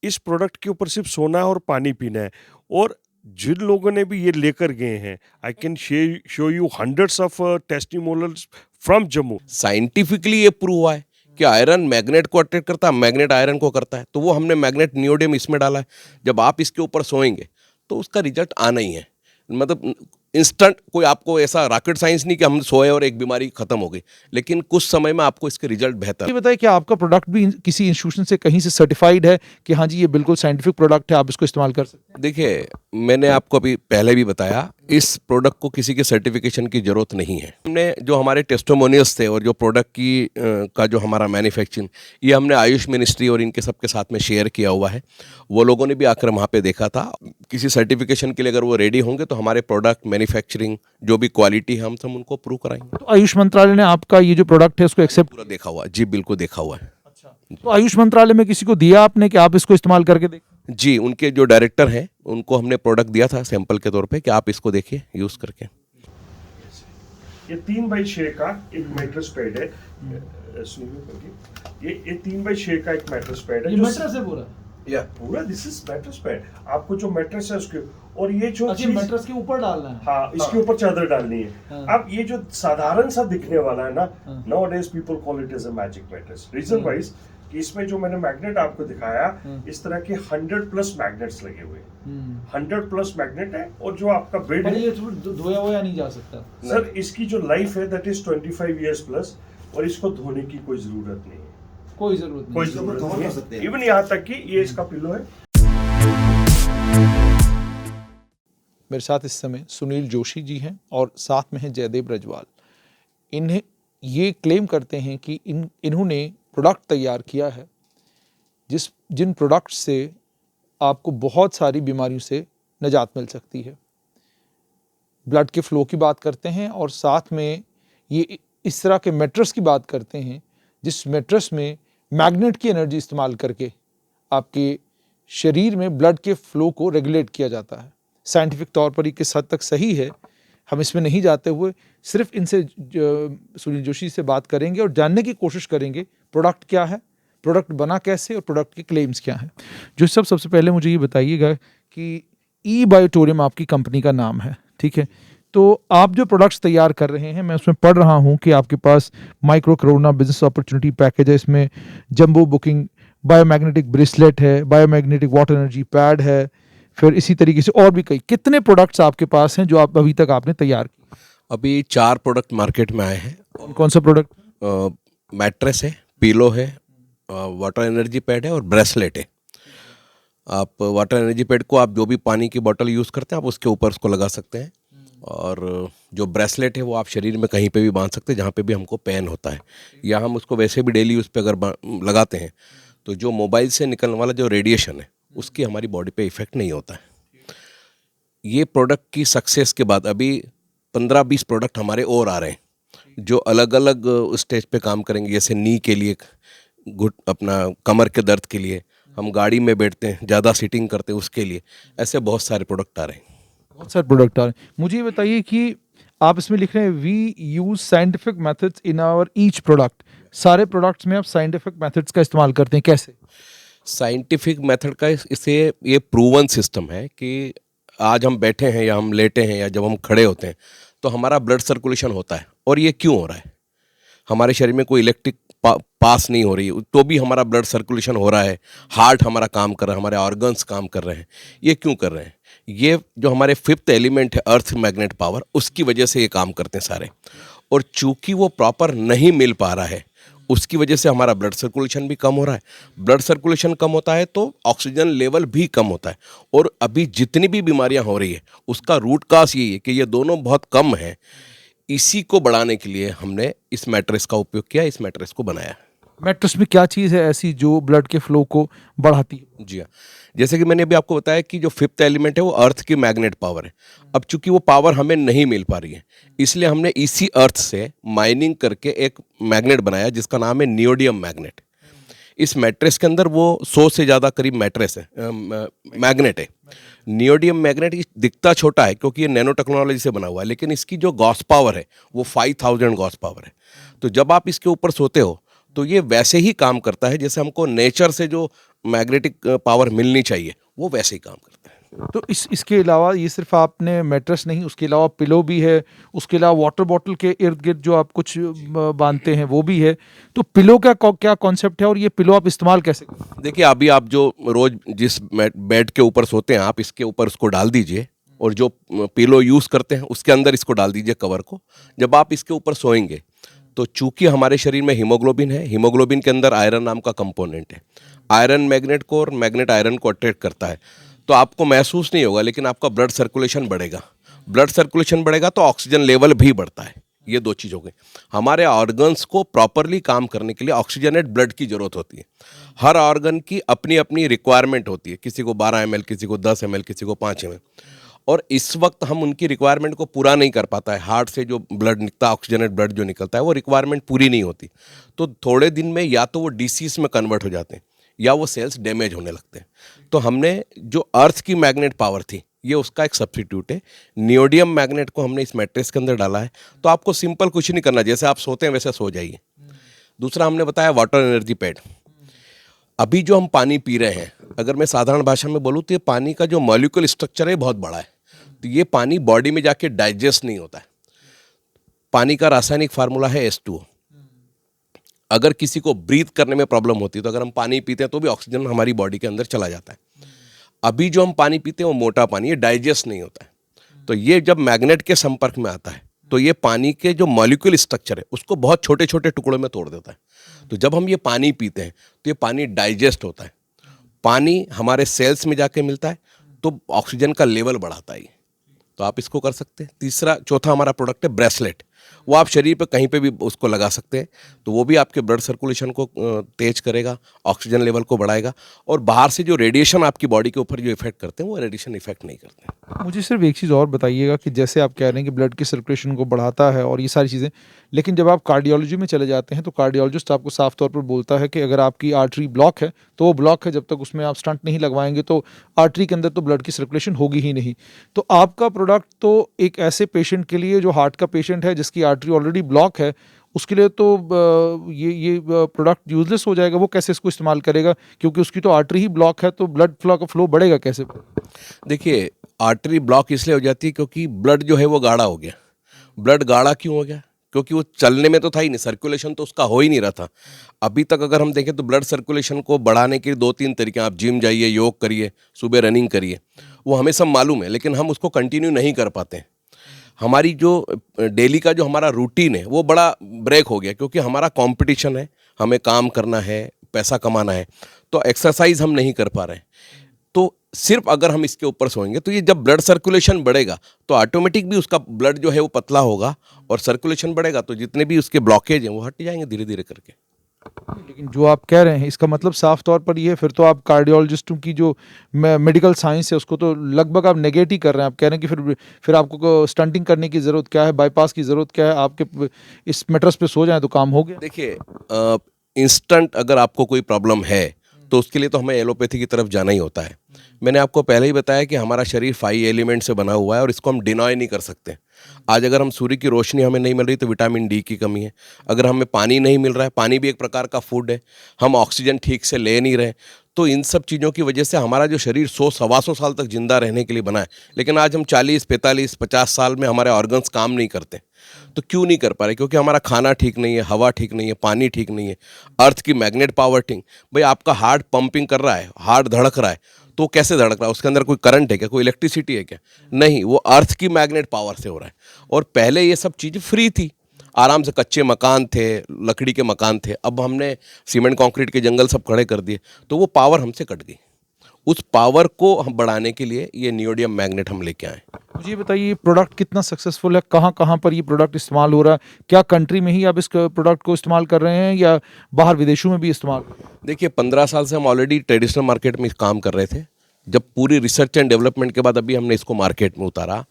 इस प्रोडक्ट के ऊपर सिर्फ सोना है और पानी पीना है। और जिन लोगों ने भी ये लेकर गए हैं, I can show you hundreds of testimonials from Jammu. Scientifically ये प्रूव हुआ है कि आयरन मैग्नेट को अट्रैक्ट करता है, मैग्नेट आयरन को करता है। तो वो हमने मैग्नेट नियोडियम इसमें डाला है। जब आप इसके ऊपर सोएंगे तो उसका रिजल्ट आना ही है। मतलब इंस्टेंट, कोई आपको ऐसा रॉकेट साइंस नहीं कि हम सोए और एक बीमारी खत्म हो गई, लेकिन कुछ समय में आपको इसके रिजल्ट बेहतर। ये बताइए कि आपका प्रोडक्ट भी किसी इंस्टीट्यूशन से कहीं से सर्टिफाइड है कि हाँ जी ये बिल्कुल साइंटिफिक प्रोडक्ट है, आप इसको इस्तेमाल कर सकते हैं? देखिए, मैंने आपको अभी पहले भी बताया, इस प्रोडक्ट को किसी के सर्टिफिकेशन की जरूरत नहीं है। हमने जो हमारे टेस्टिमोनियल्स थे और जो प्रोडक्ट की का जो हमारा मैन्युफैक्चरिंग, ये हमने आयुष मिनिस्ट्री और इनके सबके साथ में शेयर किया हुआ है। वो लोगों ने भी आकर वहाँ पे देखा था। किसी सर्टिफिकेशन के लिए अगर वो रेडी होंगे तो हमारे प्रोडक्ट मैन्युफैक्चरिंग जो भी क्वालिटी है हम सब उनको प्रूव कराएंगे। तो आयुष मंत्रालय ने आपका ये जो प्रोडक्ट है उसको एक्सेप्ट? पूरा देखा हुआ, जी बिल्कुल देखा हुआ है। अच्छा, तो आयुष मंत्रालय में किसी को दिया आपने कि आप इसको इस्तेमाल करके देखें? जी, उनके जो डायरेक्टर हैं उनको हमने प्रोडक्ट दिया था सैंपल के तौर पे कि आप इसको देखिए यूज़ करके। ये 3x6 का एक मैट्रेस पैड है। सुनिए, ये 3x6 का एक मैट्रेस पैड है। ये मैट्रेस है पूरा? या पूरा दिस इज मैट्रेस पैड। आपको जो मैट्रेस है उसके, और ये जो अच्छा, मैट्रेस के ऊपर डालना है? हाँ, इसके ऊपर चादर डालनी है। हाँ। अब ये जो साधारण सा दिखने वाला है ना, हाँ। Nowadays people call it as a magic mattress. Reason wise कि इसमें जो मैंने मैग्नेट आपको दिखाया, इस तरह के 100+ मैग्नेट्स लगे हुए हैं। 100+ मैग्नेट है। और जो आपका बेड है, ये धोया हुआ नहीं जा सकता सर, इसकी जो लाइफ है दैट इज 25 years प्लस, और इसको धोने की कोई जरूरत नहीं है। कोई जरूरत कोई जरूरत नहीं है। इवन यहाँ तक कि ये इसका पिलो है। मेरे साथ इस समय सुनील जोशी जी हैं और साथ में हैं जयदेव रजवाल। इन्हें ये क्लेम करते हैं कि इन्होंने प्रोडक्ट तैयार किया है जिन प्रोडक्ट से आपको बहुत सारी बीमारियों से निजात मिल सकती है। ब्लड के फ्लो की बात करते हैं और साथ में ये इस तरह के मैट्रेस की बात करते हैं जिस मैट्रेस में मैग्नेट की एनर्जी इस्तेमाल करके आपके शरीर में ब्लड के फ्लो को रेगुलेट किया जाता है। साइंटिफिक तौर पर ये किस हद तक सही है हम इसमें नहीं जाते हुए सिर्फ इनसे सुनील जोशी से बात करेंगे और जानने की कोशिश करेंगे प्रोडक्ट क्या है, प्रोडक्ट बना कैसे और प्रोडक्ट के क्लेम्स क्या हैं। जो सबसे पहले मुझे ये बताइएगा कि ई बायोटोरियम आपकी कंपनी का नाम है, ठीक है? तो आप जो प्रोडक्ट्स तैयार कर रहे हैं, मैं उसमें पढ़ रहा हूँ कि आपके पास micro corona business opportunity package है, इसमें जंबो बुकिंग, बायोमैग्नेटिक ब्रेसलेट है, बायोमैग्नेटिक वाटर एनर्जी पैड है, फिर इसी तरीके से और भी कितने प्रोडक्ट्स आपके पास हैं जो आप अभी तक आपने तैयार किए? अभी 4 प्रोडक्ट मार्केट में आए हैं। कौन सा प्रोडक्ट? मैट्रेस है, पिलो है, वाटर एनर्जी पैड है और ब्रेसलेट है। आप वाटर एनर्जी पैड को आप जो भी पानी की बोतल यूज़ करते हैं आप उसके ऊपर उसको लगा सकते हैं, और जो ब्रेसलेट है वो आप शरीर में कहीं पे भी बांध सकते हैं जहाँ पे भी हमको पेन होता है, या हम उसको वैसे भी डेली यूज़ पे अगर लगाते हैं तो जो मोबाइल से निकलने वाला जो रेडिएशन है उसकी हमारी बॉडी पे इफ़ेक्ट नहीं होता है। ये प्रोडक्ट की सक्सेस के बाद अभी 15-20 प्रोडक्ट हमारे और आ रहे हैं जो अलग अलग स्टेज पे काम करेंगे। जैसे नी के लिए, अपना कमर के दर्द के लिए, हम गाड़ी में बैठते हैं ज़्यादा सीटिंग करते हैं उसके लिए, ऐसे बहुत सारे प्रोडक्ट आ रहे हैं। बहुत सारे प्रोडक्ट आ रहे हैं। मुझे ये बताइए कि आप इसमें लिख रहे हैं we use scientific methods in our each product. सारे प्रोडक्ट्स में आप साइंटिफिक मेथड्स का इस्तेमाल करते हैं, कैसे? साइंटिफिक मेथड का इसे ये प्रूवन सिस्टम है कि आज हम बैठे हैं या हम लेटे हैं या जब हम खड़े होते हैं तो हमारा ब्लड सर्कुलेशन होता है। और ये क्यों हो रहा है? हमारे शरीर में कोई इलेक्ट्रिक पास नहीं हो रही है तो भी हमारा ब्लड सर्कुलेशन हो रहा है, हार्ट हमारा काम कर रहा है, हमारे ऑर्गन्स काम कर रहे हैं। ये क्यों कर रहे हैं? ये जो हमारे 5th एलिमेंट है अर्थ मैग्नेट पावर, उसकी वजह से ये काम करते हैं सारे। और चूंकि वो प्रॉपर नहीं मिल पा रहा है उसकी वजह से हमारा ब्लड सर्कुलेशन भी कम हो रहा है। ब्लड सर्कुलेशन कम होता है तो ऑक्सीजन लेवल भी कम होता है। और अभी जितनी भी बीमारियां हो रही है उसका रूट काज यही है कि ये दोनों बहुत कम है। इसी को बढ़ाने के लिए हमने इस मैट्रेस का उपयोग किया, इस मैट्रेस को बनाया। मैट्रेस में क्या चीज़ है ऐसी जो ब्लड के फ्लो को बढ़ाती है? जी हाँ, जैसे कि मैंने अभी आपको बताया कि जो 5th एलिमेंट है वो अर्थ की मैग्नेट पावर है। अब चूंकि वो पावर हमें नहीं मिल पा रही है इसलिए हमने इसी अर्थ से माइनिंग करके एक मैग्नेट बनाया जिसका नाम है नियोडियम मैग्नेट। इस मैट्रेस के अंदर वो 100 से ज़्यादा करीब मैट्रेस है, मैग्नेट है। नियोडियम मैग्नेट दिखता छोटा है क्योंकि ये नैनो टेक्नोलॉजी से बना हुआ है, लेकिन इसकी जो गॉस पावर है वो 5000 गॉस पावर है। तो जब आप इसके ऊपर सोते हो तो ये वैसे ही काम करता है जैसे हमको नेचर से जो मैग्नेटिक पावर मिलनी चाहिए वो वैसे ही काम करते हैं। तो इसके अलावा ये सिर्फ आपने मैट्रेस नहीं, उसके अलावा पिलो भी है, उसके अलावा वाटर बॉटल के इर्द गिर्द जो आप कुछ बांधते हैं वो भी है। तो पिलो का क्या कॉन्सेप्ट है और ये पिलो आप इस्तेमाल कैसे करते हैं? देखिए अभी आप जो रोज जिस बेड के ऊपर सोते हैं आप इसके ऊपर उसको डाल दीजिए, और जो पिलो यूज़ करते हैं उसके अंदर इसको डाल दीजिए कवर को। जब आप इसके ऊपर सोएंगे तो चूंकि हमारे शरीर में हीमोग्लोबिन है, हीमोग्लोबिन के अंदर आयरन नाम का कंपोनेंट है। आयरन मैग्नेट को और मैग्नेट आयरन को अट्रैक्ट करता है। तो आपको महसूस नहीं होगा, लेकिन आपका ब्लड सर्कुलेशन बढ़ेगा। ब्लड सर्कुलेशन बढ़ेगा तो ऑक्सीजन लेवल भी बढ़ता है। ये दो चीज़ हो गई। हमारे ऑर्गन्स को प्रॉपरली काम करने के लिए ऑक्सीजनेट ब्लड की ज़रूरत होती है। हर ऑर्गन की अपनी अपनी रिक्वायरमेंट होती है, किसी को 12 ml, किसी को 10 ml, किसी को 5 ml। और इस वक्त हम उनकी रिक्वायरमेंट को पूरा नहीं कर पाता है। हार्ट से जो ब्लड निकलता है, ऑक्सीजनेट ब्लड जो निकलता है, वो रिक्वायरमेंट पूरी नहीं होती। तो थोड़े दिन में या तो वो डिसीज में कन्वर्ट हो जाते हैं या वो सेल्स डैमेज होने लगते हैं। तो हमने जो अर्थ की मैग्नेट पावर थी, ये उसका एक सब्स्टिट्यूट है। नियोडियम मैग्नेट को हमने इस मैट्रेस के अंदर डाला है। तो आपको सिंपल कुछ नहीं करना, जैसे आप सोते हैं वैसे सो जाइए। दूसरा हमने बताया वाटर एनर्जी पैड। अभी जो हम पानी पी रहे हैं, अगर मैं साधारण भाषा में बोलूँ तो ये पानी का जो मॉलिक्यूल स्ट्रक्चर है बहुत बड़ा है। तो ये पानी बॉडी में जाके डाइजेस्ट नहीं होता है। पानी का रासायनिक फार्मूला है H2O। अगर किसी को ब्रीथ करने में प्रॉब्लम होती है तो अगर हम पानी पीते हैं तो भी ऑक्सीजन हमारी बॉडी के अंदर चला जाता है। अभी जो हम पानी पीते हैं वो मोटा पानी, ये डाइजेस्ट नहीं होता है। तो ये जब मैग्नेट के संपर्क में आता है तो ये पानी के जो मॉलिक्यूल स्ट्रक्चर है उसको बहुत छोटे छोटे टुकड़ों में तोड़ देता है। तो जब हम ये पानी पीते हैं तो ये पानी डाइजेस्ट होता है, पानी हमारे सेल्स में जाके मिलता है, तो ऑक्सीजन का लेवल बढ़ाता है। तो आप इसको कर सकते हैं। चौथा हमारा प्रोडक्ट है ब्रेसलेट। वो आप शरीर पे कहीं पे भी उसको लगा सकते हैं, तो वो भी आपके ब्लड सर्कुलेशन को तेज करेगा, ऑक्सीजन लेवल को बढ़ाएगा, और बाहर से जो रेडिएशन आपकी बॉडी के ऊपर जो इफेक्ट करते हैं वो रेडिएशन इफेक्ट नहीं करते हैं। मुझे सिर्फ एक चीज़ और बताइएगा कि जैसे आप कह रहे हैं कि ब्लड की सर्कुलेशन को बढ़ाता है और ये सारी चीज़ें, लेकिन जब आप कार्डियोलॉजी में चले जाते हैं तो कार्डियोलॉजिस्ट आपको साफ तौर पर बोलता है कि अगर आपकी आर्टरी ब्लॉक है तो वो ब्लॉक है, जब तक उसमें आप स्टंट नहीं लगवाएंगे तो आर्टरी के अंदर तो ब्लड की सर्कुलेशन होगी ही नहीं। तो आपका प्रोडक्ट तो एक ऐसे पेशेंट के लिए जो हार्ट का पेशेंट है जिसकी आर्टरी ऑलरेडी ब्लॉक है, उसके लिए तो ये प्रोडक्ट यूजलेस हो जाएगा। वो कैसे इसको इस्तेमाल करेगा, क्योंकि उसकी तो आर्टरी ही ब्लॉक है, तो ब्लड फ्लो बढ़ेगा कैसे? देखिए आर्टरी ब्लॉक इसलिए हो जाती है क्योंकि ब्लड जो है वो गाढ़ा हो गया। ब्लड गाढ़ा क्यों हो गया? क्योंकि वो चलने में तो था ही नहीं, सर्कुलेशन तो उसका हो ही नहीं रहा था। अभी तक अगर हम देखें तो ब्लड सर्कुलेशन को बढ़ाने के 2-3 तरीके, आप जिम जाइए, योग करिए, सुबह रनिंग करिए, वो हमें सब मालूम है, लेकिन हम उसको कंटिन्यू नहीं कर पाते हैं। हमारी जो डेली का जो हमारा रूटीन है वो बड़ा ब्रेक हो गया, क्योंकि हमारा कंपटीशन है, हमें काम करना है, पैसा कमाना है, तो एक्सरसाइज हम नहीं कर पा रहे हैं। तो सिर्फ अगर हम इसके ऊपर सोएंगे तो ये जब ब्लड सर्कुलेशन बढ़ेगा तो ऑटोमेटिक भी उसका ब्लड जो है वो पतला होगा, और सर्कुलेशन बढ़ेगा तो जितने भी उसके ब्लॉकेज हैं वो हट जाएंगे धीरे धीरे करके। लेकिन जो आप कह रहे हैं इसका मतलब साफ तौर पर ये है, फिर तो आप कार्डियोलॉजिस्टों की जो मेडिकल साइंस है उसको तो लगभग आप नेगेट ही कर रहे हैं। आप कह रहे हैं कि फिर आपको स्टंटिंग करने की ज़रूरत क्या है, बाईपास की ज़रूरत क्या है, आपके इस मैट्रेस पे सो जाएं तो काम हो गया। देखिए इंस्टेंट अगर आपको कोई प्रॉब्लम है तो उसके लिए तो हमें एलोपैथी की तरफ जाना ही होता है। मैंने आपको पहले ही बताया कि हमारा शरीर 5 एलिमेंट से बना हुआ है और इसको हम डिनॉय नहीं कर सकते। आज अगर हम सूर्य की रोशनी हमें नहीं मिल रही तो विटामिन डी की कमी है। अगर हमें पानी नहीं मिल रहा है, पानी भी एक प्रकार का फूड है, हम ऑक्सीजन ठीक से ले नहीं रहे, तो इन सब चीज़ों की वजह से हमारा जो शरीर 100-125 साल तक जिंदा रहने के लिए बना है, लेकिन आज हम 40, 45, 50 साल में हमारे ऑर्गन्स काम नहीं करते। तो क्यों नहीं कर पा रहे? क्योंकि हमारा खाना ठीक नहीं है, हवा ठीक नहीं है, पानी ठीक नहीं है, अर्थ की मैग्नेट पावर ठीक। भाई आपका हार्ट पंपिंग कर रहा है, हार्ट धड़क रहा है, तो कैसे धड़क रहा है? उसके अंदर कोई करंट है क्या? कोई इलेक्ट्रिसिटी है क्या? नहीं, वो अर्थ की मैग्नेट पावर से हो रहा है। और पहले ये सब चीज़ें फ्री थी, आराम से कच्चे मकान थे, लकड़ी के मकान थे। अब हमने सीमेंट कंक्रीट के जंगल सब खड़े कर दिए, तो वो पावर हमसे कट गई। उस पावर को हम बढ़ाने के लिए ये नियोडियम मैग्नेट हम लेके आए। मुझे ये बताइए प्रोडक्ट कितना सक्सेसफुल है, कहाँ कहाँ पर ये प्रोडक्ट इस्तेमाल हो रहा है? क्या कंट्री में ही आप इस प्रोडक्ट को इस्तेमाल कर रहे हैं या बाहर विदेशों में भी इस्तेमाल? देखिए 15 साल से हम ऑलरेडी ट्रेडिशनल मार्केट में काम कर रहे थे। जब पूरी रिसर्च एंड डेवलपमेंट के बाद अभी हमने इसको मार्केट में उतारा।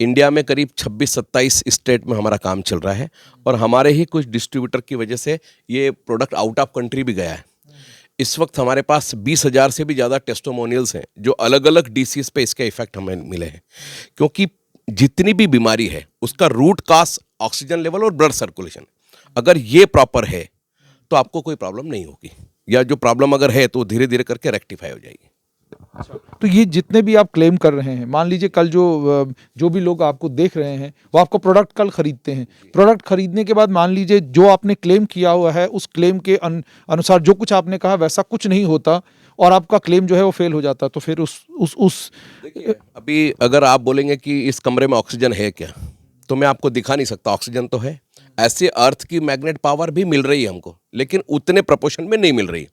इंडिया में करीब 26-27 स्टेट में हमारा काम चल रहा है, और हमारे ही कुछ डिस्ट्रीब्यूटर की वजह से ये प्रोडक्ट आउट ऑफ कंट्री भी गया है। इस वक्त हमारे पास 20,000 से भी ज़्यादा टेस्टिमोनियल्स हैं जो अलग अलग डिसीज़ पे इसके इफेक्ट हमें मिले हैं। क्योंकि जितनी भी बीमारी है उसका रूट काज ऑक्सीजन लेवल और ब्लड सर्कुलेशन, अगर ये प्रॉपर है तो आपको कोई प्रॉब्लम नहीं होगी। या जो प्रॉब्लम अगर है तो धीरे धीरे करके रेक्टिफाई हो जाएगी। तो ये जितने भी आप क्लेम कर रहे हैं, मान लीजिए कल जो भी लोग आपको देख रहे हैं वो आपका प्रोडक्ट कल खरीदते हैं, प्रोडक्ट खरीदने के बाद मान लीजिए जो आपने क्लेम किया हुआ है उस क्लेम के अनुसार जो कुछ आपने कहा वैसा कुछ नहीं होता और आपका क्लेम जो है वो फेल हो जाता, तो फिर उस देखिए, अभी अगर आप बोलेंगे कि इस कमरे में ऑक्सीजन है क्या, तो मैं आपको दिखा नहीं सकता, ऑक्सीजन तो है। ऐसे अर्थ की मैग्नेट पावर भी मिल रही है हमको, लेकिन उतने प्रोपोर्शन में नहीं मिल रही।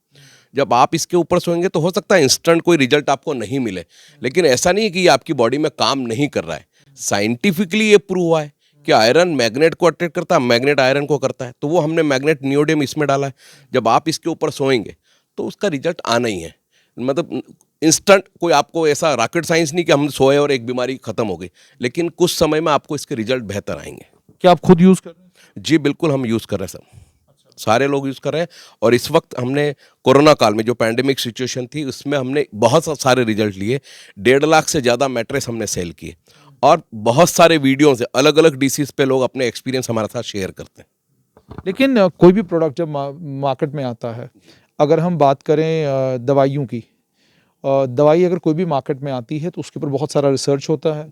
जब आप इसके ऊपर सोएंगे तो हो सकता है इंस्टेंट कोई रिजल्ट आपको नहीं मिले, लेकिन ऐसा नहीं है कि ये आपकी बॉडी में काम नहीं कर रहा है। साइंटिफिकली ये प्रूव हुआ है कि आयरन मैग्नेट को अट्रैक्ट करता है, मैग्नेट आयरन को करता है, तो वो हमने मैग्नेट नियोडियम इसमें डाला है। जब आप इसके ऊपर सोएंगे तो उसका रिजल्ट आना ही है। मतलब इंस्टेंट कोई आपको ऐसा रॉकेट साइंस नहीं कि हम सोए और एक बीमारी खत्म हो गई, लेकिन कुछ समय में आपको इसके रिजल्ट बेहतर आएंगे। क्या आप खुद यूज़ कर रहे हैं? जी बिल्कुल, हम यूज़ कर रहे हैं, सब सारे लोग यूज़ कर रहे हैं। और इस वक्त हमने कोरोना काल में जो पैंडेमिक सिचुएशन थी उसमें हमने बहुत सारे रिजल्ट लिए। 1.5 लाख से ज़्यादा मैट्रेस हमने सेल किए और बहुत सारे वीडियो से अलग अलग डिसीज़ पे लोग अपने एक्सपीरियंस हमारे साथ शेयर करते हैं। लेकिन कोई भी प्रोडक्ट जब मार्केट में आता है, अगर हम बात करें दवाइयों की, दवाई अगर कोई भी मार्केट में आती है तो उसके ऊपर बहुत सारा रिसर्च होता है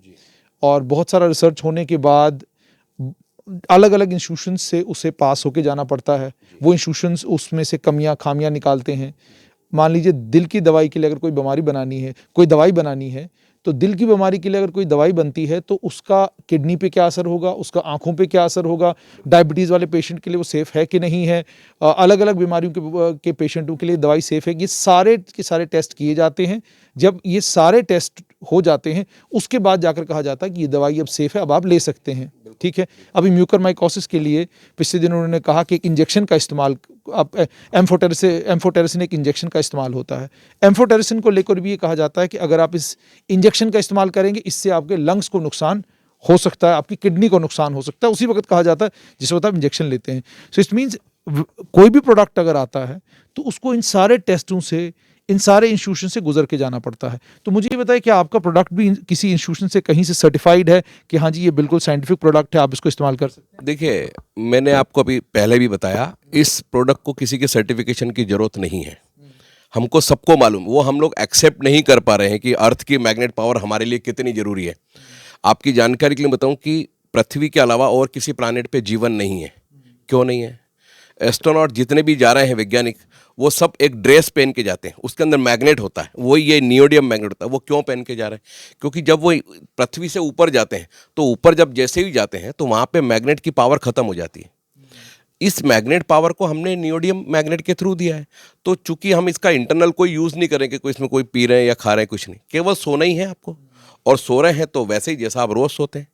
और बहुत सारा रिसर्च होने के बाद अलग अलग इंस्टीट्यूशंस से उसे पास होके जाना पड़ता है। वो इंस्टीट्यूशंस उसमें से कमियां खामियां निकालते हैं। मान लीजिए दिल की दवाई के लिए अगर कोई बीमारी बनानी है, कोई दवाई बनानी है, तो दिल की बीमारी के लिए अगर कोई दवाई बनती है तो उसका किडनी पे क्या असर होगा, उसका आंखों पे क्या असर होगा, डायबिटीज़ वाले पेशेंट के लिए वो सेफ़ है कि नहीं है, अलग अलग बीमारियों के पेशेंटों के लिए दवाई सेफ़ है, ये सारे के सारे टेस्ट किए जाते हैं। जब ये सारे टेस्ट हो जाते हैं उसके बाद जाकर कहा जाता है कि ये दवाई अब सेफ़ है, अब आप ले सकते हैं। ठीक है, अभी म्यूकरमाइकोसिस के लिए पिछले दिन उन्होंने कहा कि एक इंजेक्शन का इस्तेमाल, अब एम्फोटेरिसिन एक इंजेक्शन का इस्तेमाल होता है। एम्फोटेरिसिन को लेकर भी ये कहा जाता है कि अगर आप इस इंजेक्शन का इस्तेमाल करेंगे इससे आपके लंग्स को नुकसान हो सकता है, आपकी किडनी को नुकसान हो सकता है, उसी वक्त कहा जाता है जिस वक्त आप इंजेक्शन लेते हैं। सो इट मीन्स कोई भी प्रोडक्ट अगर आता है तो उसको इन सारे टेस्टों से, इन सारे इंस्टीट्यूशन से गुजर के जाना पड़ता है। तो मुझे ये बताइए कि आपका प्रोडक्ट भी किसी इंस्टीट्यूशन से कहीं से सर्टिफाइड है कि हाँ जी ये बिल्कुल साइंटिफिक प्रोडक्ट है, आप इसको इस्तेमाल कर सकते हैं? देखिए, मैंने आपको अभी पहले भी बताया, इस प्रोडक्ट को किसी के सर्टिफिकेशन की ज़रूरत नहीं है। हमको सबको मालूम, वो हम लोग एक्सेप्ट नहीं कर पा रहे हैं कि अर्थ की मैग्नेट पावर हमारे लिए कितनी ज़रूरी है। आपकी जानकारी के लिए बताऊं कि पृथ्वी के अलावा और किसी प्लानेट पे जीवन नहीं है। क्यों नहीं है? एस्ट्रोनॉट जितने भी जा रहे हैं वैज्ञानिक, वो सब एक ड्रेस पहन के जाते हैं, उसके अंदर मैग्नेट होता है, वही ये नियोडियम मैग्नेट होता है। वो क्यों पहन के जा रहे हैं? क्योंकि जब वो पृथ्वी से ऊपर जाते हैं तो ऊपर जब जैसे ही जाते हैं तो वहाँ पे मैग्नेट की पावर ख़त्म हो जाती है। इस मैग्नेट पावर को हमने नियोडियम मैग्नेट के थ्रू दिया है। तो चूंकि हम इसका इंटरनल कोई यूज़ नहीं करेंगे, कोई इसमें कोई पी रहे हैं या खा रहे हैं, कुछ नहीं, केवल सोना ही है आपको, और सो रहे हैं तो वैसे ही जैसा आप रोज़ सोते हैं,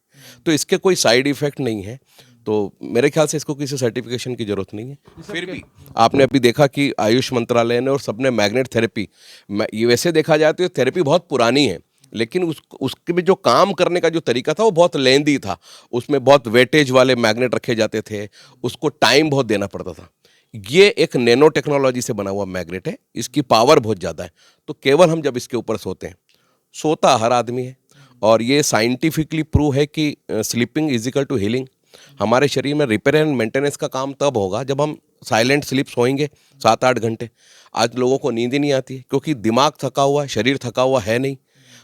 तो इसके कोई साइड इफ़ेक्ट नहीं है। तो मेरे ख्याल से इसको किसी सर्टिफिकेशन की ज़रूरत नहीं है। फिर भी आपने अभी देखा कि आयुष मंत्रालय ने और सबने मैग्नेट थेरेपी, ये वैसे देखा जाए तो थेरेपी बहुत पुरानी है, लेकिन उसके भी जो काम करने का जो तरीका था वो बहुत लेंदी था। उसमें बहुत वेटेज वाले मैग्नेट रखे जाते थे, उसको टाइम बहुत देना पड़ता था। ये एक नैनो टेक्नोलॉजी से बना हुआ मैग्नेट है, इसकी पावर बहुत ज़्यादा है। तो केवल हम जब इसके ऊपर सोते हैं, सोता हर आदमी है, और ये साइंटिफिकली प्रूव है कि sleeping is equal to healing. हमारे शरीर में रिपेयर एंड मेंटेनेंस का काम तब होगा जब हम साइलेंट स्लीप सोएंगे 7-8 घंटे। आज लोगों को नींद ही नहीं आती है क्योंकि दिमाग थका हुआ है, शरीर थका हुआ है नहीं।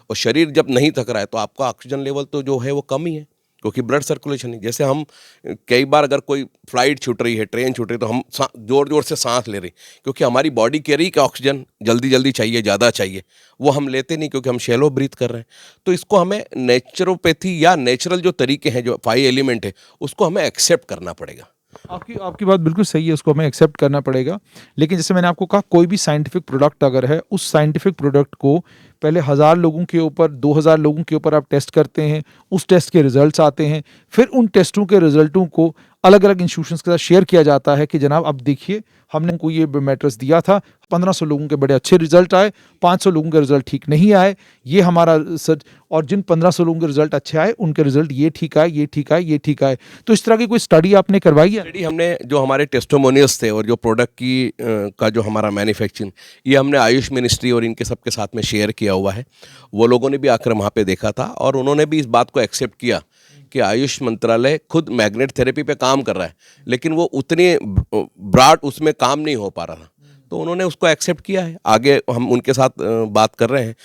और शरीर जब नहीं थक रहा है तो आपका ऑक्सीजन लेवल तो जो है वो कम ही है, क्योंकि ब्लड सर्कुलेशन नहीं। जैसे हम कई बार अगर कोई फ्लाइट छूट रही है, ट्रेन छूट रही है, तो हम ज़ोर ज़ोर से सांस ले रही, क्योंकि हमारी बॉडी कह रही कि ऑक्सीजन जल्दी जल्दी चाहिए, ज़्यादा चाहिए, वो हम लेते नहीं क्योंकि हम शैलो ब्रीथ कर रहे हैं। तो इसको हमें नेचुरोपैथी या नेचुरल जो तरीके हैं, जो 5 एलिमेंट है, उसको हमें एक्सेप्ट करना पड़ेगा। आपकी बात बिल्कुल सही है, उसको हमें एक्सेप्ट करना पड़ेगा। लेकिन जैसे मैंने आपको कहा, कोई भी साइंटिफिक प्रोडक्ट अगर है, उस साइंटिफिक प्रोडक्ट को पहले 1000 लोगों के ऊपर, 2000 लोगों के ऊपर आप टेस्ट करते हैं, उस टेस्ट के रिजल्ट्स आते हैं, फिर उन टेस्टों के रिजल्टों को अलग अलग इंस्टीट्यूशंस के साथ शेयर किया जाता है कि जनाब अब देखिए हमने उनको ये मैट्रेस दिया था, 1500 लोगों के बड़े अच्छे रिजल्ट आए, 500 लोगों के रिजल्ट ठीक नहीं आए, ये हमारा सच, और जिन 1500 लोगों के रिजल्ट अच्छे आए उनके रिजल्ट ये ठीक आए, ये ठीक आए, ये ठीक आए। तो इस तरह की कोई स्टडी आपने करवाई है? स्टडी हमने, जो हमारे टेस्टिमोनियल्स थे और जो प्रोडक्ट की का जो हमारा मैन्युफैक्चरिंग, ये हमने आयुष मिनिस्ट्री और इनके सबके साथ में शेयर किया हुआ है। वो लोगों ने भी आकर वहाँ पे देखा था और उन्होंने भी इस बात को एक्सेप्ट किया कि आयुष मंत्रालय खुद मैग्नेट थेरेपी पे काम कर रहा है, लेकिन वो उतनी ब्रॉड उसमें काम नहीं हो पा रहा था। तो उन्होंने उसको एक्सेप्ट किया है। आगे हम उनके साथ बात कर रहे हैं,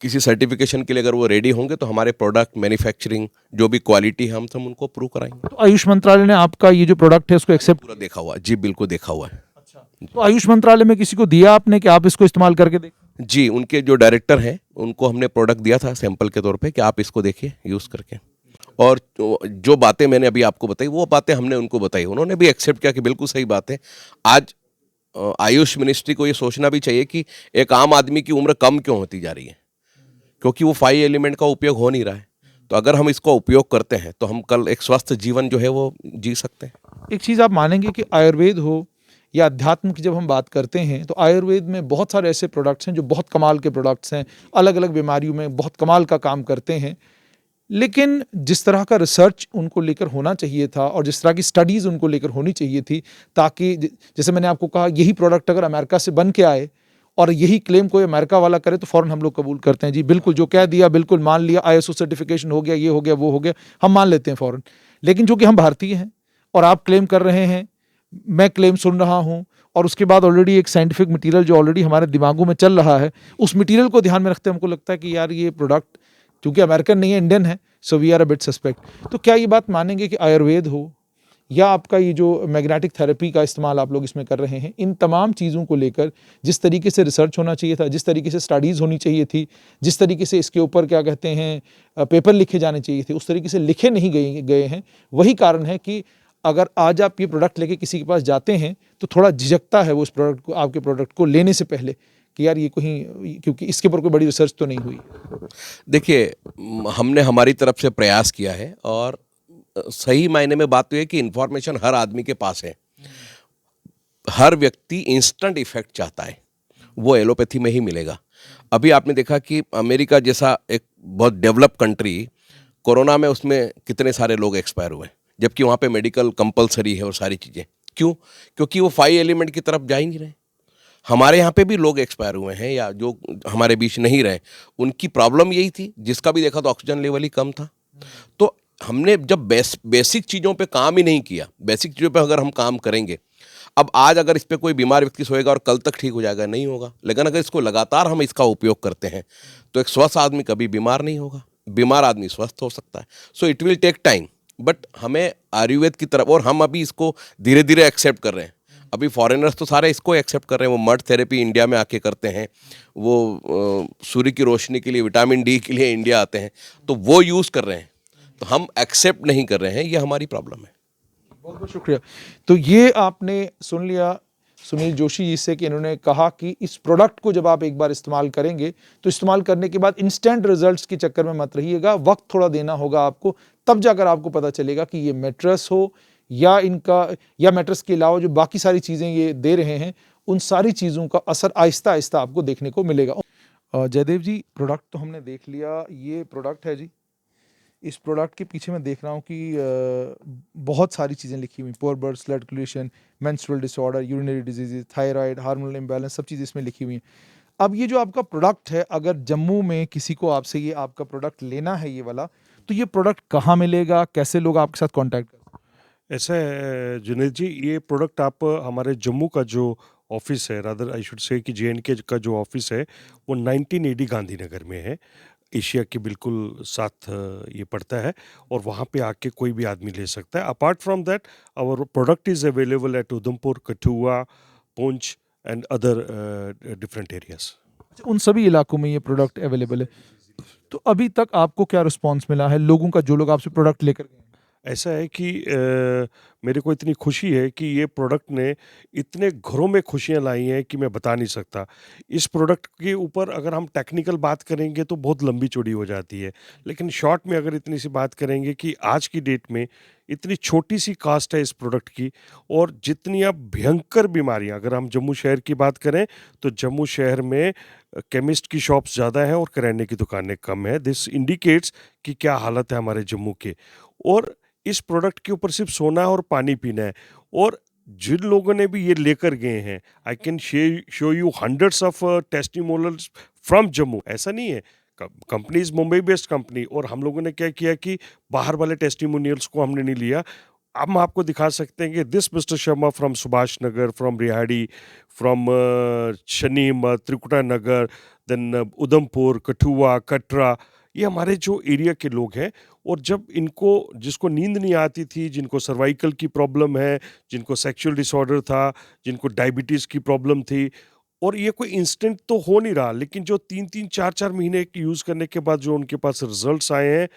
किसी सर्टिफिकेशन के लिए अगर वो रेडी होंगे तो हमारे प्रोडक्ट मैन्युफैक्चरिंग जो भी क्वालिटी है हम सब उनको प्रूव कराएंगे। तो आयुष मंत्रालय ने आपका ये जो प्रोडक्ट है उसको एक्सेप्ट, पूरा देखा हुआ है जी, बिल्कुल देखा हुआ है। तो आयुष मंत्रालय में किसी को दिया आपने कि आप इसको इस्तेमाल करके देखें? जी, उनके जो डायरेक्टर हैं उनको हमने प्रोडक्ट दिया था सैंपल के तौर पे कि आप इसको देखिए यूज़ करके, और जो बातें मैंने अभी आपको बताई वो बातें हमने उनको बताई, उन्होंने भी एक्सेप्ट किया कि बिल्कुल सही बात है। आज आयुष मिनिस्ट्री को ये सोचना भी चाहिए कि एक आम आदमी की उम्र कम क्यों होती जा रही है, क्योंकि वो 5 एलिमेंट का उपयोग हो नहीं रहा है। तो अगर हम इसको उपयोग करते हैं तो हम कल एक स्वस्थ जीवन जो है वो जी सकते हैं। एक चीज़ आप मानेंगे कि आयुर्वेद हो या अध्यात्म की जब हम बात करते हैं तो आयुर्वेद में बहुत सारे ऐसे प्रोडक्ट्स हैं जो बहुत कमाल के प्रोडक्ट्स हैं, अलग अलग बीमारियों में बहुत कमाल का काम करते हैं, लेकिन जिस तरह का रिसर्च उनको लेकर होना चाहिए था और जिस तरह की स्टडीज़ उनको लेकर होनी चाहिए थी, ताकि जैसे मैंने आपको कहा यही प्रोडक्ट अगर अमेरिका से बन के आए और यही क्लेम कोई अमेरिका वाला करे तो फ़ौरन हम लोग कबूल करते हैं, जी बिल्कुल जो कह दिया बिल्कुल मान लिया, ISO सर्टिफिकेशन हो गया, ये हो गया, वो हो गया, हम मान लेते हैं फ़ौरन। लेकिन चूँकि हम भारतीय हैं और आप क्लेम कर रहे हैं, मैं क्लेम सुन रहा हूँ, और उसके बाद ऑलरेडी एक साइंटिफिक मटेरियल जो ऑलरेडी हमारे दिमागों में चल रहा है, उस मटेरियल को ध्यान में रखते हमको लगता है कि यार ये प्रोडक्ट क्योंकि अमेरिकन नहीं है, इंडियन है, so we are a bit suspect. तो क्या ये बात मानेंगे कि आयुर्वेद हो या आपका ये जो मैग्नेटिक थेरेपी का इस्तेमाल आप लोग इसमें कर रहे हैं, इन तमाम चीज़ों को लेकर जिस तरीके से रिसर्च होना चाहिए था, जिस तरीके से स्टडीज़ होनी चाहिए थी, जिस तरीके से इसके ऊपर क्या कहते हैं पेपर लिखे जाने चाहिए थे, उस तरीके से लिखे नहीं गए हैं। वही कारण है कि अगर आज आप ये प्रोडक्ट लेके किसी के पास जाते हैं तो थोड़ा झिझकता है वो उस प्रोडक्ट को, आपके प्रोडक्ट को लेने से पहले कि यार ये कहीं, क्योंकि इसके ऊपर कोई बड़ी रिसर्च तो नहीं हुई। देखिए, हमने हमारी तरफ से प्रयास किया है और सही मायने में बात तो है कि इन्फॉर्मेशन हर आदमी के पास है। हर व्यक्ति इंस्टेंट इफेक्ट चाहता है, वो एलोपैथी में ही मिलेगा। अभी आपने देखा कि अमेरिका जैसा एक बहुत डेवलप कंट्री, कोरोना में उसमें कितने सारे लोग एक्सपायर हुए, जबकि वहाँ पे मेडिकल कंपलसरी है और सारी चीज़ें। क्यों? क्योंकि वो 5 एलिमेंट की तरफ जा ही नहीं रहे। हमारे यहाँ पे भी लोग एक्सपायर हुए हैं या जो हमारे बीच नहीं रहे, उनकी प्रॉब्लम यही थी, जिसका भी देखा तो ऑक्सीजन लेवल ही कम था। तो हमने जब बेसिक चीज़ों पे काम ही नहीं किया, बेसिक चीज़ों पे अगर हम काम करेंगे, अब आज अगर इस पे कोई बीमार व्यक्ति सोएगा और कल तक ठीक हो जाएगा, नहीं होगा। लेकिन अगर इसको लगातार हम इसका उपयोग करते हैं तो एक स्वस्थ आदमी कभी बीमार नहीं होगा, बीमार आदमी स्वस्थ हो सकता है। So it will take time, but हमें आयुर्वेद की तरफ, और हम अभी इसको धीरे धीरे एक्सेप्ट कर रहे हैं। अभी फॉरेनर्स तो सारे इसको एक्सेप्ट कर रहे हैं, वो मड थेरेपी इंडिया में आके करते हैं, वो सूर्य की रोशनी के लिए, विटामिन डी के लिए इंडिया आते हैं, तो वो यूज़ कर रहे हैं। तो हम एक्सेप्ट नहीं कर रहे हैं, ये हमारी प्रॉब्लम है। बहुत बहुत शुक्रिया। तो ये आपने सुन लिया सुनील जोशी जी से कि इन्होंने कहा कि इस प्रोडक्ट को जब आप एक बार इस्तेमाल करेंगे तो इस्तेमाल करने के बाद इंस्टेंट रिजल्ट्स के चक्कर में मत रहिएगा, वक्त थोड़ा देना होगा आपको, तब जाकर आपको पता चलेगा कि ये मैट्रेस हो या इनका, या मैट्रेस के अलावा जो बाकी सारी चीज़ें ये दे रहे हैं, उन सारी चीज़ों का असर आहिस्ता आहिस्ता आपको देखने को मिलेगा। जयदेव जी, प्रोडक्ट तो हमने देख लिया, ये प्रोडक्ट है जी। इस प्रोडक्ट के पीछे मैं देख रहा हूँ कि बहुत सारी चीज़ें लिखी हुई, poor birth circulation, menstrual disorder, urinary disease, thyroid, hormonal imbalance, सब चीज़ें इसमें लिखी हुई हैं। अब ये जो आपका प्रोडक्ट है, अगर जम्मू में किसी को आपसे ये आपका प्रोडक्ट लेना है ये वाला, तो ये प्रोडक्ट कहाँ मिलेगा, कैसे लोग आपके साथ कॉन्टैक्ट करें? ऐसा है जुनेद जी, ये प्रोडक्ट आप हमारे जम्मू का जो ऑफिस है, रादर आई शुड से कि JNK का जो ऑफिस है, वो 19 AD गांधीनगर में है, एशिया के बिल्कुल साथ ये पड़ता है, और वहाँ पे आके कोई भी आदमी ले सकता है। Apart from that our product is available at Udhampur, Kathua, Poonch and other different areas. उन सभी इलाकों में ये प्रोडक्ट अवेलेबल है। तो अभी तक आपको क्या रिस्पॉन्स मिला है लोगों का, जो लोग आपसे प्रोडक्ट लेकर गए? ऐसा है कि मेरे को इतनी खुशी है कि ये प्रोडक्ट ने इतने घरों में खुशियाँ लाई हैं कि मैं बता नहीं सकता। इस प्रोडक्ट के ऊपर अगर हम टेक्निकल बात करेंगे तो बहुत लंबी चौड़ी हो जाती है, लेकिन शॉर्ट में अगर इतनी सी बात करेंगे कि आज की डेट में इतनी छोटी सी कास्ट है इस प्रोडक्ट की, और जितनी अब भयंकर बीमारियां, अगर हम जम्मू शहर की बात करें तो जम्मू शहर में केमिस्ट की शॉप्स ज़्यादा हैं और किराने की दुकानें कम हैं। दिस इंडिकेट्स कि क्या हालत है हमारे जम्मू के। और इस प्रोडक्ट के ऊपर सिर्फ सोना है और पानी पीना है, और जिन लोगों ने भी ये लेकर गए हैं, I can show you hundreds of testimonials from Jammu. ऐसा नहीं है, company is Mumbai based company, और हम लोगों ने क्या किया कि बाहर वाले टेस्टिमोनियल्स को हमने नहीं लिया, हम आपको दिखा सकते हैं कि this mister Sharma from Subhash Nagar, from Rehari, from Shani हिम्मत, त्रिकुटा नगर, देन उधमपुर, कठुआ, कटरा, ये हमारे जो एरिया के लोग हैं। और जब इनको, जिसको नींद नहीं आती थी, जिनको सर्वाइकल की प्रॉब्लम है, जिनको सेक्सुअल डिसऑर्डर था, जिनको डायबिटीज़ की प्रॉब्लम थी, और ये कोई इंस्टेंट तो हो नहीं रहा, लेकिन जो 3-3, 4-4 महीने यूज़ करने के बाद जो उनके पास रिजल्ट्स आए हैं,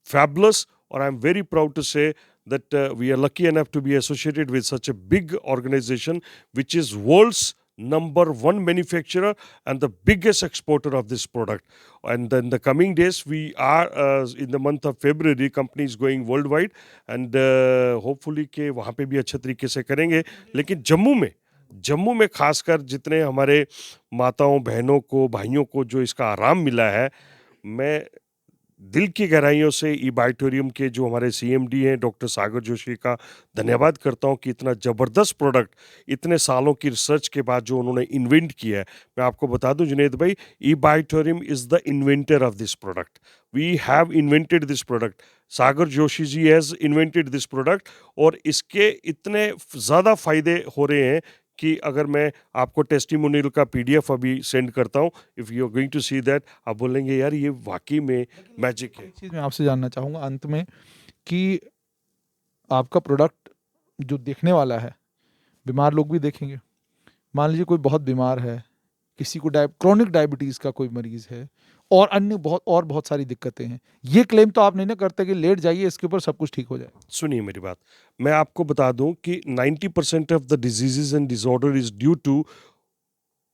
फैबुलस। और I am very proud to say that we are lucky enough to be associated with such a big organization, which is world's number one manufacturer and the biggest exporter of this product. And in the coming days, we are in the month of February, company is going worldwide, and hopefully के वहाँ पे भी अच्छे तरीके से करेंगे। लेकिन जम्मू में खासकर जितने हमारे माताओं, बहनों को, भाइयों को जो इसका आराम मिला है, मैं दिल की गहराइयों से ई बायोटोरियम के जो हमारे सीएमडी हैं डॉक्टर सागर जोशी का धन्यवाद करता हूं कि इतना ज़बरदस्त प्रोडक्ट इतने सालों की रिसर्च के बाद जो उन्होंने इन्वेंट किया है। मैं आपको बता दूं जुनैद भाई, ई बायोटोरियम is the inventor of this product. We have invented this product. Sagar Joshi ji has invented this product, और इसके इतने ज़्यादा फायदे हो रहे हैं कि अगर मैं आपको टेस्टिमोनियल का पीडीएफ अभी सेंड करता हूँ, if you are going to see that, आप बोलेंगे यार ये वाकई में मैजिक है। एक चीज़ मैं आपसे जानना चाहूँगा अंत में कि आपका प्रोडक्ट जो देखने वाला है, बीमार लोग भी देखेंगे। मान लीजिए कोई बहुत बीमार है, किसी को क्रॉनिक डायबिटीज़ का कोई मरीज़ है, और अन्य बहुत सारी दिक्कतें हैं। ये क्लेम तो आप नहीं ना करते कि लेट जाइए, इसके ऊपर सब कुछ ठीक हो जाए। सुनिए मेरी बात, मैं आपको बता दूं कि 90% of the diseases and disorder is due to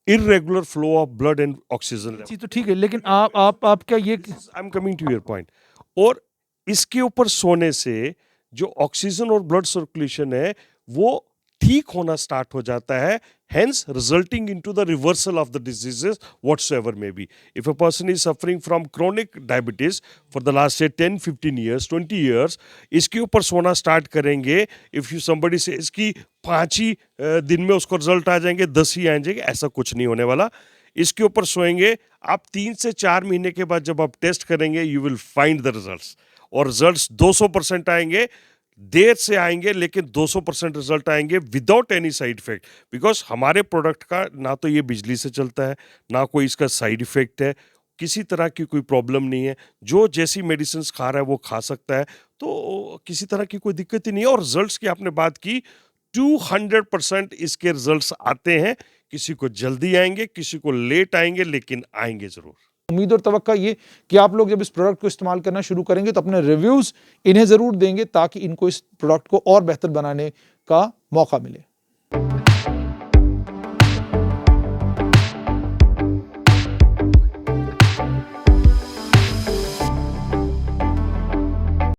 irregular flow of blood and oxygen level. चीज़ तो ठीक है, लेकिन आप क्या ये I am coming to your point. और इसके ऊपर सोने से जो ऑक्सीजन और ब्लड सर्कुलेशन है वो ठीक होना स्टार्ट हो जाता है, hence resulting into the reversal of the diseases whatsoever may be. If a person is suffering from chronic diabetes for the last say 10, 15 years, 20 years, इसके ऊपर सोना स्टार्ट करेंगे, if you somebody से इसकी 5 ही दिन में उसको रिजल्ट आ जाएंगे, 10 ही आ जाएंगे, ऐसा कुछ नहीं होने वाला। इसके ऊपर सोएंगे आप 3 से 4 महीने के बाद जब आप टेस्ट करेंगे, you will find the results, और रिजल्ट्स 200% आएंगे। देर से आएंगे लेकिन 200% रिजल्ट आएंगे without any side effect, because हमारे प्रोडक्ट का ना तो ये बिजली से चलता है, ना कोई इसका साइड इफेक्ट है, किसी तरह की कोई प्रॉब्लम नहीं है। जो जैसी मेडिसिन खा रहा है वो खा सकता है, तो किसी तरह की कोई दिक्कत ही नहीं है। और रिजल्ट्स की आपने बात की, 200% इसके रिजल्ट्स आते हैं। किसी को जल्दी आएंगे, किसी को लेट आएंगे, लेकिन आएंगे जरूर। उम्मीद और तवक्का ये कि आप लोग जब इस प्रोडक्ट को इस्तेमाल करना शुरू करेंगे तो अपने रिव्यूज़ इन्हें ज़रूर देंगे, ताकि इनको इस प्रोडक्ट को और बेहतर बनाने का मौका मिले।